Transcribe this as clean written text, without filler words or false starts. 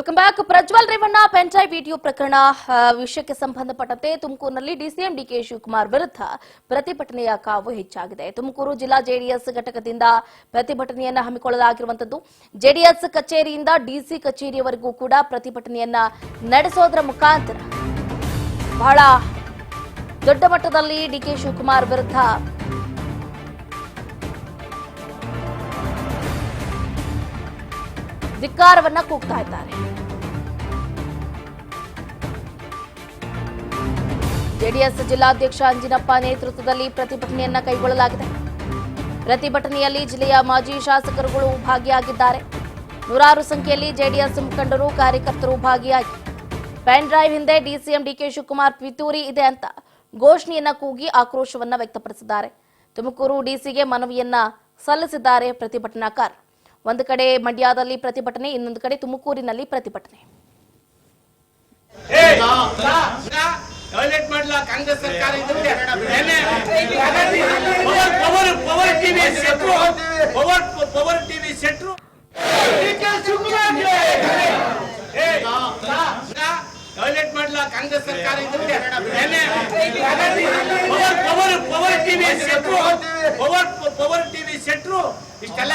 Welcome back. Prajwal Revanna pen drive video ಪ್ರಕರಣ ವಿಷಯಕ್ಕೆ ಸಂಬಂಧಪಟ್ಟಂತೆ ತುಮಕೂರಿನಲ್ಲಿ ಡಿಸಿಎಂ ಡಿಕೆ ಶಿವಕುಮಾರ್ ವಿರುದ್ಧ ಪ್ರತಿಭಟನೆಯ ಕಾವು ಹೆಚ್ಚಾಗಿದೆ. ತುಮಕೂರು ಜಿಲ್ಲಾ ಜೆಡಿಎಸ್ ಘಟಕದಿಂದ ಪ್ರತಿಭಟನೆಯನ್ನ ಹಮ್ಮಿಕೊಳ್ಳಲಾಗಿರುವಂತದ್ದು. ಜೆಡಿಎಸ್ ಕಚೇರಿಯಿಂದ ಡಿಸಿ ಕಚೇರಿಯವರೆಗೂ ಕೂಡ ಪ್ರತಿಭಟನೆಯನ್ನ ನಡೆಸೋದರ ಮುಖಾಂತರ ಬಹಳ ದೊಡ್ಡ ಮಟ್ಟದಲ್ಲಿ ಡಿಕೆ ಶಿವಕುಮಾರ್ ವಿರುದ್ಧ ಧಿಕ್ಕಾರವನ್ನ ಕೂಗ್ತಾ ಇದ್ದಾರೆ. ಜೆಡಿಎಸ್ ಜಿಲ್ಲಾಧ್ಯಕ್ಷ ಅಂಜಿನಪ್ಪ ನೇತೃತ್ವದಲ್ಲಿ ಪ್ರತಿಭಟನೆಯನ್ನ ಕೈಗೊಳ್ಳಲಾಗಿದೆ. ಪ್ರತಿಭಟನೆಯಲ್ಲಿ ಜಿಲ್ಲೆಯ ಮಾಜಿ ಶಾಸಕರುಗಳು ಭಾಗಿಯಾಗಿದ್ದಾರೆ. ನೂರಾರು ಸಂಖ್ಯೆಯಲ್ಲಿ ಜೆಡಿಎಸ್ ಮುಖಂಡರು ಕಾರ್ಯಕರ್ತರು ಭಾಗಿಯಾಗಿ ಪೆನ್ ಡ್ರೈವ್ ಹಿಂದೆ ಡಿಸಿಎಂ ಡಿಕೆ ಶಿವಕುಮಾರ್ ಪಿತೂರಿ ಇದೆ ಅಂತ ಘೋಷಣೆಯನ್ನ ಕೂಗಿ ಆಕ್ರೋಶವನ್ನ ವ್ಯಕ್ತಪಡಿಸಿದ್ದಾರೆ. ತುಮಕೂರು ಡಿಸಿಗೆ ಮನವಿಯನ್ನ ಸಲ್ಲಿಸಿದ್ದಾರೆ ಪ್ರತಿಭಟನಾಕಾರರು. ಒಂದು ಕಡೆ ಮಂಡ್ಯದಲ್ಲಿ ಪ್ರತಿಭಟನೆ, ಇನ್ನೊಂದು ಕಡೆ ತುಮಕೂರಿನಲ್ಲಿ ಪ್ರತಿಭಟನೆ. ಕಾಂಗ್ರೆಸ್ ಸರ್ಕಾರ ಕಾಂಗ್ರೆಸ್ ಸರ್ಕಾರ ಪವರ್ ಟಿವಿ ಸೆಟ್ರು ಇಷ್ಟೆಲ್ಲ